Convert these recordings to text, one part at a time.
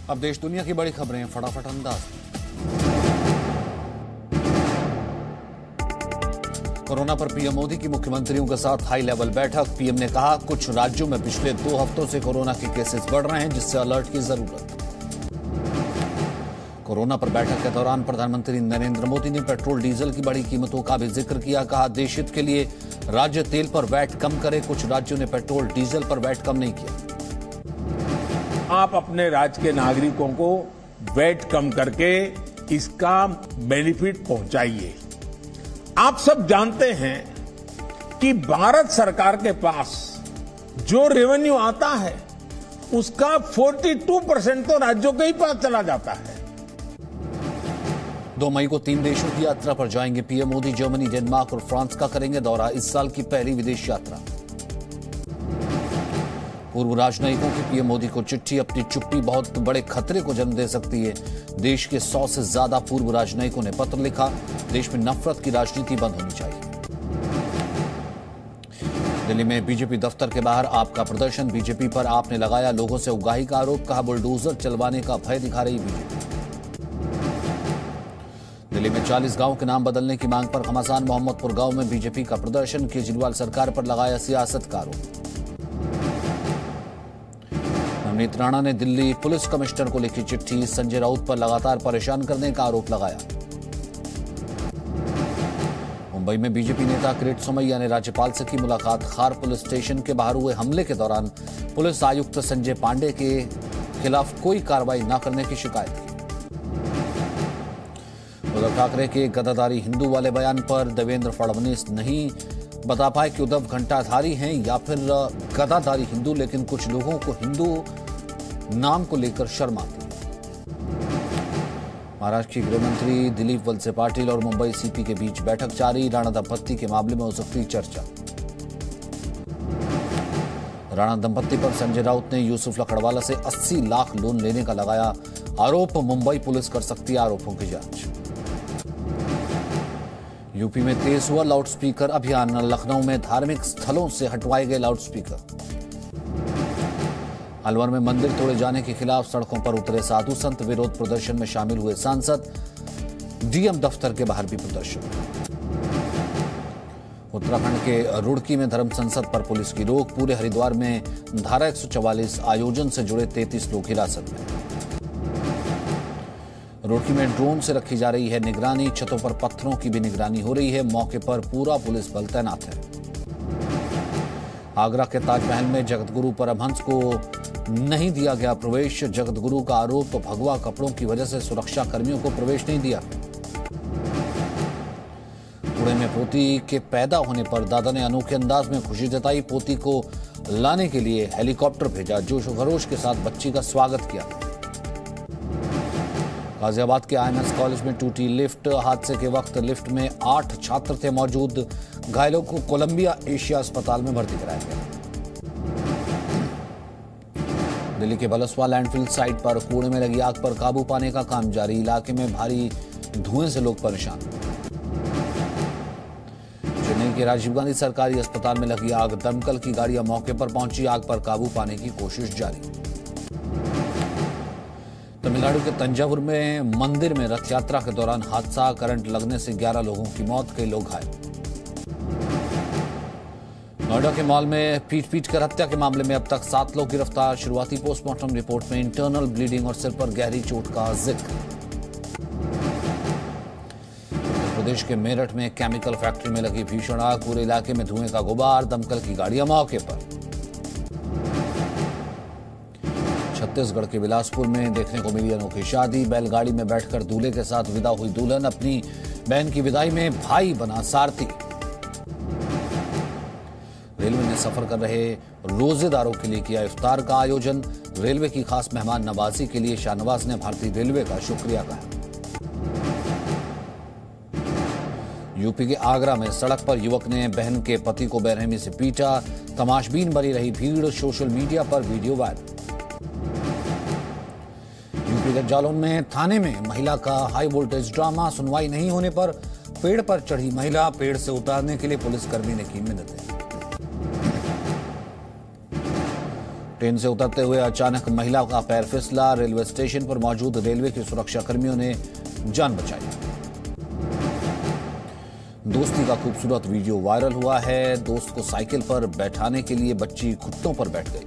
अब देश दुनिया की बड़ी खबरें फटाफट अंदाज। कोरोना पर पीएम मोदी की मुख्यमंत्रियों के साथ हाई लेवल बैठक। पीएम ने कहा, कुछ राज्यों में पिछले 2 हफ्तों से कोरोना के केसेस बढ़ रहे हैं, जिससे अलर्ट की जरूरत। कोरोना पर बैठक के दौरान प्रधानमंत्री नरेंद्र मोदी ने पेट्रोल डीजल की बढ़ी कीमतों का भी जिक्र किया। कहा, देश हित के लिए राज्य तेल पर वैट कम करे। कुछ राज्यों ने पेट्रोल डीजल पर वैट कम नहीं किया। आप अपने राज्य के नागरिकों को वैट कम करके इसका बेनिफिट पहुंचाइए। आप सब जानते हैं कि भारत सरकार के पास जो रेवेन्यू आता है उसका 42% तो राज्यों के ही पास चला जाता है। 2 मई को 3 देशों की यात्रा पर जाएंगे पीएम मोदी। जर्मनी, डेनमार्क और फ्रांस का करेंगे दौरा। इस साल की पहली विदेश यात्रा। पूर्व राजनयिकों की पीएम मोदी को चिट्ठी। अपनी चुप्पी बहुत बड़े खतरे को जन्म दे सकती है। देश के 100 से ज्यादा पूर्व राजनयिकों ने पत्र लिखा। देश में नफरत की राजनीति बंद होनी चाहिए। दिल्ली में बीजेपी दफ्तर के बाहर आपका प्रदर्शन। बीजेपी पर आपने लगाया लोगों से उगाही का आरोप। कहा, बुलडोजर चलवाने का भय दिखा रही बीजेपी। दिल्ली में 40 गांव के नाम बदलने की मांग पर घमासान। मोहम्मदपुर गांव में बीजेपी का प्रदर्शन। केजरीवाल सरकार पर लगाया सियासत का आरोप। नवनीत राणा ने दिल्ली पुलिस कमिश्नर को लिखी चिट्ठी। संजय राउत पर लगातार परेशान करने का आरोप लगाया। मुंबई में बीजेपी नेता किरीट सोमैया ने राज्यपाल से की मुलाकात। खार पुलिस स्टेशन के बाहर हुए हमले के दौरान पुलिस आयुक्त संजय पांडे के खिलाफ कोई कार्रवाई न करने की शिकायत की। उद्धव ठाकरे के गद्दाधारी हिंदू वाले बयान पर देवेंद्र फडणवीस नहीं बता पाए कि उद्धव घंटाधारी हैं या फिर गद्दाधारी हिंदू, लेकिन कुछ लोगों को हिंदू नाम को लेकर शर्म आती है। महाराष्ट्र की गृहमंत्री दिलीप वलसे पाटिल और मुंबई सीपी के बीच बैठक जारी। राणा दंपत्ति के मामले में हो सकती चर्चा। राणा दंपत्ति पर संजय राउत ने यूसुफ लकड़वाला से 80 लाख लोन लेने का लगाया आरोप। मुंबई पुलिस कर सकती है आरोपों की जांच। यूपी में तेज हुआ लाउडस्पीकर अभियान। लखनऊ में धार्मिक स्थलों से हटवाए गए लाउडस्पीकर। अलवर में मंदिर तोड़े जाने के खिलाफ सड़कों पर उतरे साधु संत। विरोध प्रदर्शन में शामिल हुए सांसद। डीएम दफ्तर के बाहर भी प्रदर्शन। उत्तराखंड के रुड़की में धर्म संसद पर पुलिस की रोक। पूरे हरिद्वार में धारा 144 आयोजन से जुड़े 33 लोग हिरासत में। रुड़की में ड्रोन से रखी जा रही है निगरानी। छतों पर पत्थरों की भी निगरानी हो रही है। मौके पर पूरा पुलिस बल तैनात है। आगरा के ताजमहल में जगतगुरु परमहंस को नहीं दिया गया प्रवेश। जगतगुरु का आरोप, भगवा कपड़ों की वजह से सुरक्षा कर्मियों को प्रवेश नहीं दिया। पुणे में पोती के पैदा होने पर दादा ने अनोखे अंदाज में खुशी जताई। पोती को लाने के लिए हेलीकॉप्टर भेजा। जोश खरोश के साथ बच्ची का स्वागत किया। गाजियाबाद के आईएमएस कॉलेज में टूटी लिफ्ट। हादसे के वक्त लिफ्ट में 8 छात्र थे मौजूद। घायलों को कोलंबिया एशिया अस्पताल में भर्ती कराया गया। दिल्ली के बलसवा लैंडफिल साइट पर कूड़े में लगी आग पर काबू पाने का काम जारी। इलाके में भारी धुएं से लोग परेशान। चेन्नई के राजीव गांधी सरकारी अस्पताल में लगी आग। दमकल की गाड़ियां मौके पर पहुंची। आग पर काबू पाने की कोशिश जारी। तमिलनाडु के तंजावुर में मंदिर में रथ यात्रा के दौरान हादसा। करंट लगने से 11 लोगों की मौत, कई लोग घायल। नोएडा के मॉल में पीट कर हत्या के मामले में अब तक 7 लोग गिरफ्तार। शुरुआती पोस्टमार्टम रिपोर्ट में इंटरनल ब्लीडिंग और सिर पर गहरी चोट का जिक्र। उत्तर प्रदेश के मेरठ में केमिकल फैक्ट्री में लगी भीषण आग। पूरे इलाके में धुएं का गुबार। दमकल की गाड़ियां मौके पर। छत्तीसगढ़ के बिलासपुर में देखने को मिली अनोखी शादी। बैलगाड़ी में बैठकर दूल्हे के साथ विदा हुई दुल्हन। अपनी बहन की विदाई में भाई बना सारथी। रेलवे ने सफर कर रहे रोजेदारों के लिए किया इफ्तार का आयोजन। रेलवे की खास मेहमान नवाजी के लिए शाहनवाज ने भारतीय रेलवे का शुक्रिया कहा। यूपी के आगरा में सड़क पर युवक ने बहन के पति को बेरहमी से पीटा। तमाशबीन बनी रही भीड़। सोशल मीडिया पर वीडियो वायरल। यूपी के जालौन में थाने में महिला का हाई वोल्टेज ड्रामा। सुनवाई नहीं होने पर पेड़ पर चढ़ी महिला। पेड़ से उतारने के लिए पुलिसकर्मी ने की मिन्नतें। ट्रेन से उतरते हुए अचानक महिला का पैर फिसला, रेलवे स्टेशन पर मौजूद रेलवे के सुरक्षा कर्मियों ने जान बचाई। दोस्ती का खूबसूरत वीडियो वायरल हुआ है। दोस्त को साइकिल पर बैठाने के लिए बच्ची घुटनों पर बैठ गई।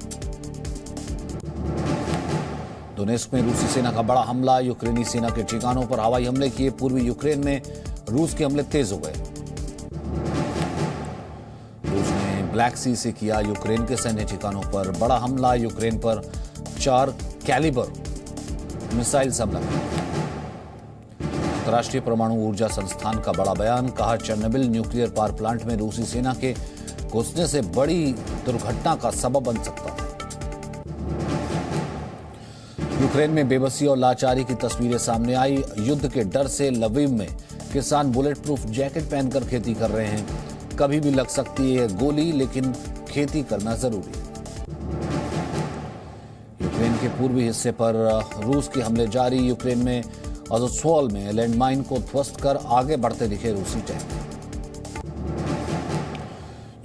दोनेत्स्क में रूसी सेना का बड़ा हमला, यूक्रेनी सेना के ठिकानों पर हवाई हमले किए। पूर्वी यूक्रेन में रूस के हमले तेज हो गए। रूस ने ब्लैक सी से किया यूक्रेन के सैन्य ठिकानों पर बड़ा हमला। यूक्रेन पर 4 कैलिबर मिसाइल हमला किया। अंतर्राष्ट्रीय परमाणु ऊर्जा संस्थान का बड़ा बयान, कहा चेर्नोबिल न्यूक्लियर पावर प्लांट में रूसी सेना के घुसने से बड़ी दुर्घटना का सबब बन सकता है। यूक्रेन में बेबसी और लाचारी की तस्वीरें सामने आई। युद्ध के डर से लवीव में किसान बुलेट प्रूफ जैकेट पहनकर खेती कर रहे हैं। कभी भी लग सकती है गोली, लेकिन खेती करना जरूरी है। यूक्रेन के पूर्वी हिस्से पर रूस के हमले जारी। यूक्रेन में अज़ोवस्ताल में लैंडमाइन को ध्वस्त कर आगे बढ़ते दिखे रूसी टैंक।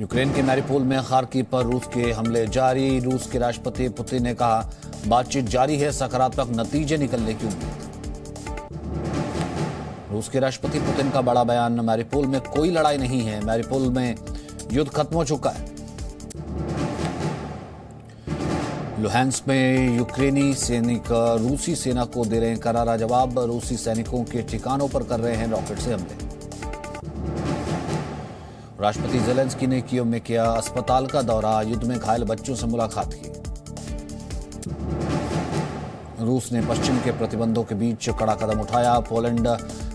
यूक्रेन के मैरिपोल में खार्किव पर रूस के हमले जारी। रूस के राष्ट्रपति पुतिन ने कहा, बातचीत जारी है, सकारात्मक नतीजे निकलने की उम्मीद। रूस के राष्ट्रपति पुतिन का बड़ा बयान, मैरिपोल में कोई लड़ाई नहीं है, मैरिपोल में युद्ध खत्म हो चुका है। लुहांस्क में यूक्रेनी सैनिक रूसी सेना को दे रहे हैं करारा जवाब। रूसी सैनिकों के ठिकानों पर कर रहे हैं रॉकेट से हमले। राष्ट्रपति ज़ेलेंस्की ने कीव में किया अस्पताल का दौरा, युद्ध में घायल बच्चों से मुलाकात की। रूस ने पश्चिम के प्रतिबंधों के बीच कड़ा कदम उठाया। पोलैंड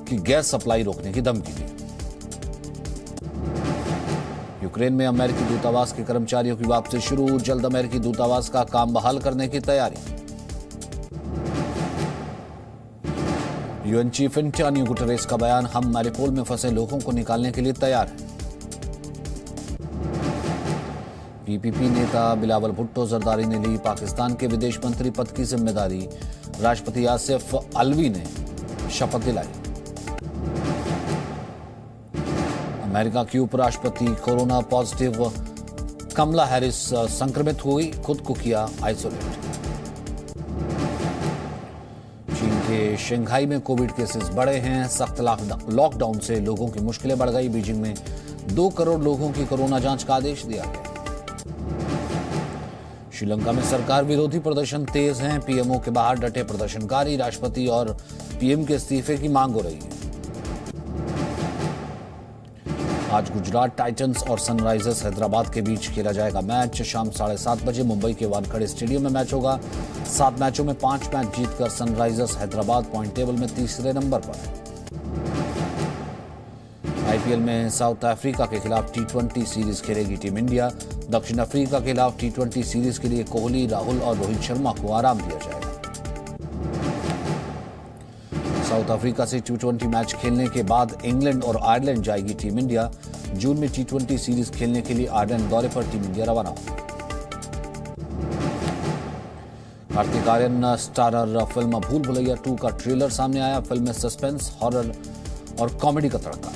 की गैस सप्लाई रोकने की धमकी दी। यूक्रेन में अमेरिकी दूतावास के कर्मचारियों की वापसी शुरू। जल्द अमेरिकी दूतावास का काम बहाल करने की तैयारी। यूएन चीफ एंटोनियो गुटेरेस का बयान, हम मैरिपोल में फंसे लोगों को निकालने के लिए तैयार हैं। पीपीपी नेता बिलावल भुट्टो जरदारी ने ली पाकिस्तान के विदेश मंत्री पद की जिम्मेदारी। राष्ट्रपति आसिफ अलवी ने शपथ दिलाई। अमेरिका की उपराष्ट्रपति कोरोना पॉजिटिव, कमला हैरिस संक्रमित हुई, खुद को किया आइसोलेट। चीन के शंघाई में कोविड केसेस बढ़े हैं। सख्त लॉकडाउन से लोगों की मुश्किलें बढ़ गई। बीजिंग में 2 करोड़ लोगों की कोरोना जांच का आदेश दिया गया। श्रीलंका में सरकार विरोधी प्रदर्शन तेज हैं। पीएमओ के बाहर डटे प्रदर्शनकारी। राष्ट्रपति और पीएम के इस्तीफे की मांग हो रही है। आज गुजरात टाइटंस और सनराइजर्स हैदराबाद के बीच खेला जाएगा मैच। शाम 7:30 बजे मुंबई के वानखेड़े स्टेडियम में मैच होगा। 7 मैचों में 5 मैच जीतकर सनराइजर्स हैदराबाद पॉइंट टेबल में तीसरे नंबर पर है। आईपीएल में साउथ अफ्रीका के खिलाफ टी20 सीरीज खेलेगी टीम इंडिया। दक्षिण अफ्रीका के खिलाफ टी20 सीरीज के लिए कोहली, राहुल और रोहित शर्मा को आराम दिया जाएगा। साउथ अफ्रीका से टी20 मैच खेलने के बाद इंग्लैंड और आयरलैंड जाएगी टीम इंडिया। जून में टी20 सीरीज खेलने के लिए आयरलैंड दौरे पर टीम इंडिया रवाना होगी। कार्तिक आर्यन स्टारर फिल्म भूल भुलैया 2 का ट्रेलर सामने आया। फिल्म में सस्पेंस, हॉरर और कॉमेडी का तड़का।